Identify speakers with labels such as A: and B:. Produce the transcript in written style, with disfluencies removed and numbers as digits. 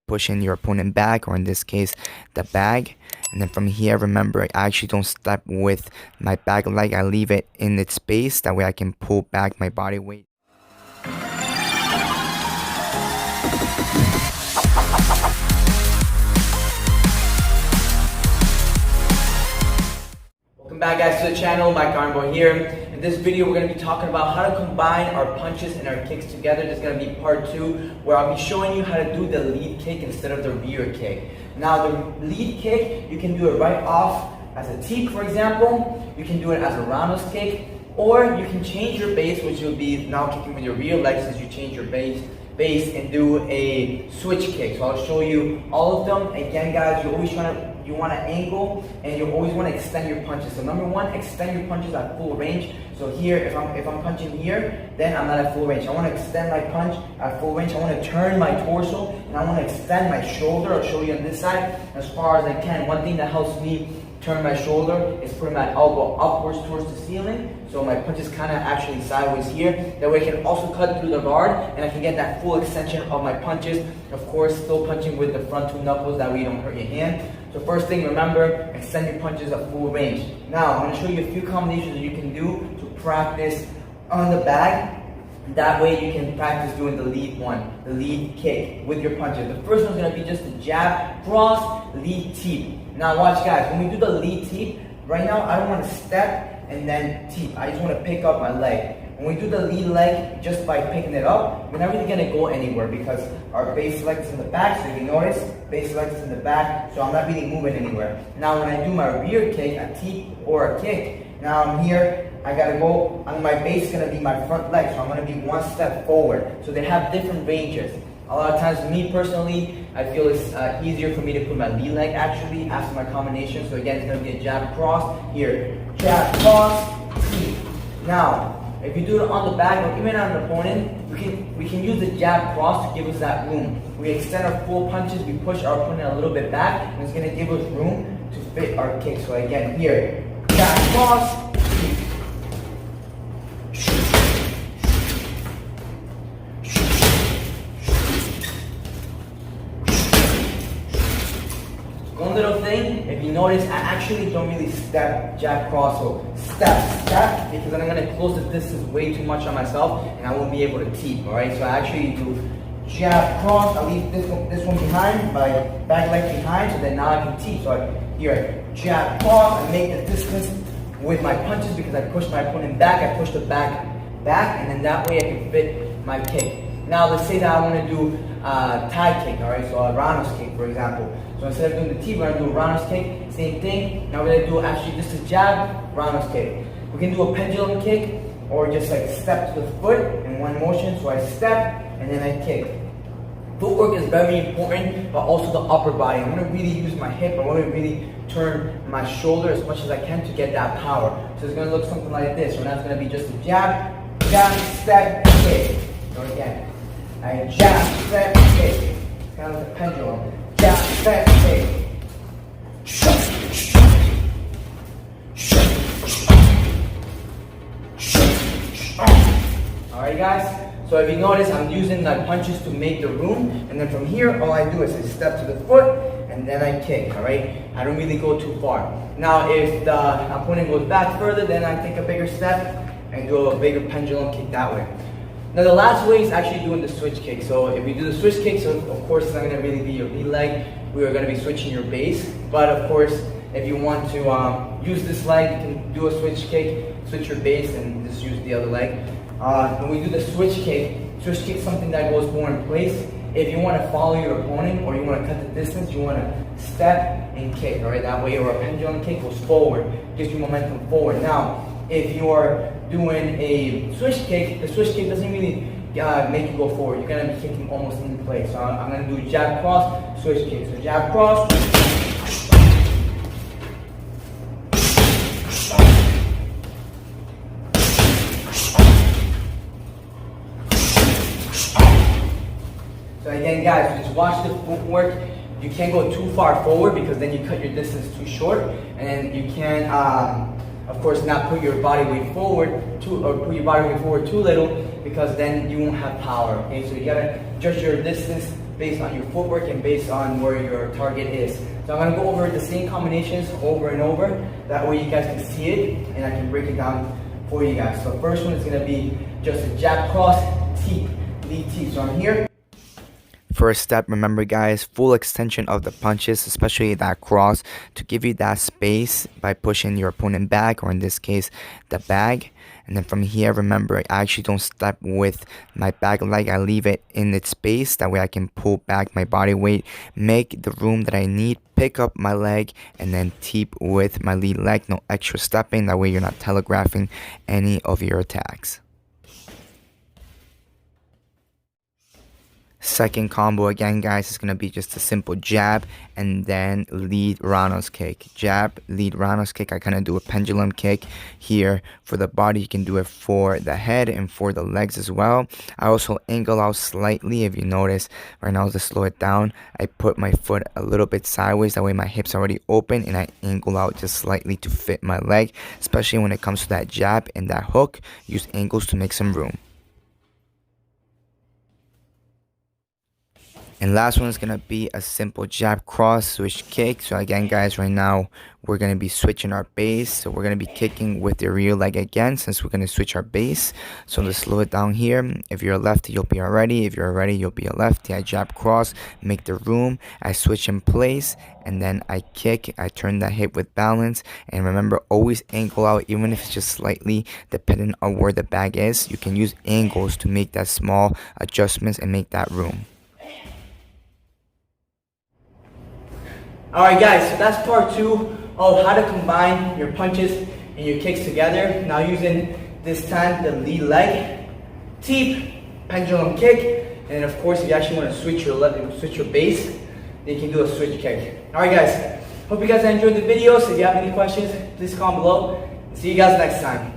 A: pushing your opponent back, or in this case, the bag. And then from here, remember, I actually don't step with my back leg. I leave it in its space. That way I can pull back my body weight.
B: Welcome back, guys, to the channel. Mike Arnbo here. In this video, we're going to be talking about how to combine our punches and our kicks together. This is going to be part 2, where I'll be showing you how to do the lead kick instead of the rear kick. Now, the lead kick, you can do it right off as a teep, for example. You can do it as a roundhouse kick, or you can change your base, which will be now kicking with your rear leg, since you change your base and do a switch kick. So I'll show you all of them. Again, guys, you want to angle, and you always want to extend your punches. So number 1, extend your punches at full range. So here, if I'm punching here, then I'm not at full range. I want to extend my punch at full range. I want to turn my torso, and I want to extend my shoulder. I'll show you on this side as far as I can. One thing that helps me turn my shoulder is putting my elbow upwards towards the ceiling, so my punch is kind of actually sideways here. That way I can also cut through the guard, and I can get that full extension of my punches. Of course, still punching with the front 2 knuckles, that way you don't hurt your hand. So first thing, remember, extend your punches at full range. Now, I'm going to show you a few combinations that you can do to practice on the bag. That way you can practice doing the lead one, the lead kick with your punches. The first one's going to be just a jab, cross, lead, teep. Now watch, guys, when we do the lead teep, right now I don't want to step and then teep. I just want to pick up my leg. When we do the lead leg, just by picking it up, we're not really going to go anywhere because our base leg is in the back. So if you notice, base leg is in the back, so I'm not really moving anywhere. Now when I do my rear kick, a teep or a kick, now I'm here, I got to go, and my base is going to be my front leg, so I'm going to be 1 step forward. So they have different ranges. A lot of times, me personally, I feel it's easier for me to put my lead leg actually after my combination. So again, it's going to be a jab cross, here, jab cross, teep. Now, if you do it on the back or even on an opponent, we can use the jab cross to give us that room. We extend our full punches, we push our opponent a little bit back, and it's going to give us room to fit our kick. So again, here, jab cross, teep. One little thing, if you notice, I actually don't really step, jab, cross, so step, because then I'm going to close the distance way too much on myself, and I won't be able to teep, alright? So I actually do jab, cross, I leave this one behind, my back leg behind, so then now I can teep. So here, jab, cross, I make the distance with my punches because I push my opponent back, I push the back, and then that way I can fit my kick. Now let's say that I want to do tie kick, alright, so a roundhouse kick, for example. So instead of doing the teep, we're going to do a roundhouse kick, same thing. Now we're going to do actually just a jab, roundhouse kick. We can do a pendulum kick, or just like step to the foot in one motion. So I step, and then I kick. Footwork is very important, but also the upper body. I want to really use my hip, I want to really turn my shoulder as much as I can to get that power. So it's going to look something like this. So now it's going to be just a jab, step, kick. So again, I jab, step, kick. It's kind of like a pendulum. Jab, step, kick. Alright, guys, so if you notice, I'm using my punches to make the room, and then from here, all I do is I step to the foot, and then I kick, alright? I don't really go too far. Now, if the opponent goes back further, then I take a bigger step and do a bigger pendulum kick that way. Now the last way is actually doing the switch kick. So if you do the switch kick, so of course it's not going to really be your lead leg. We are going to be switching your base. But of course, if you want to use this leg, you can do a switch kick, switch your base, and just use the other leg. When we do the switch kick is something that goes more in place. If you want to follow your opponent or you want to cut the distance, you want to step and kick, alright? That way your pendulum kick goes forward, gives you momentum forward. Now, if you are doing a switch kick, the switch kick doesn't really make you go forward. You're going to be kicking almost in place. So I'm going to do jab cross, switch kick. So jab cross. So again, guys, just watch the footwork. You can't go too far forward because then you cut your distance too short, and then you can't, of course, not put your body weight forward too little, because then you won't have power. Okay, so you gotta adjust your distance based on your footwork and based on where your target is. So I'm gonna go over the same combinations over and over. That way you guys can see it and I can break it down for you guys. So first one is gonna be just a jab cross, teep, lead teep. So I'm here.
A: First step, remember guys, full extension of the punches, especially that cross, to give you that space by pushing your opponent back, or in this case, the bag. And then from here, remember, I actually don't step with my back leg. I leave it in its space. That way I can pull back my body weight, make the room that I need, pick up my leg, and then teep with my lead leg. No extra stepping. That way you're not telegraphing any of your attacks. Second combo again, guys, is going to be just a simple jab and then lead roundhouse kick. Jab, lead roundhouse kick. I kind of do a pendulum kick here for the body. You can do it for the head and for the legs as well. I also angle out slightly. If you notice, right now to slow it down, I put my foot a little bit sideways. That way my hips are already open and I angle out just slightly to fit my leg. Especially when it comes to that jab and that hook, use angles to make some room. And last one is going to be a simple jab cross switch kick. So again guys, right now we're going to be switching our base. So we're going to be kicking with the rear leg again since we're going to switch our base. So let's slow it down here. If you're a lefty, you'll be a righty. If you're a righty, you'll be a lefty. I jab cross, make the room. I switch in place and then I kick. I turn that hip with balance. And remember, always angle out, even if it's just slightly, depending on where the bag is. You can use angles to make that small adjustments and make that room.
B: Alright guys, so that's part 2 of how to combine your punches and your kicks together. Now using this time the lead leg, teep, pendulum kick, and of course if you actually want to switch your base, then you can do a switch kick. Alright guys, hope you guys enjoyed the videos. If you have any questions, please comment below. See you guys next time.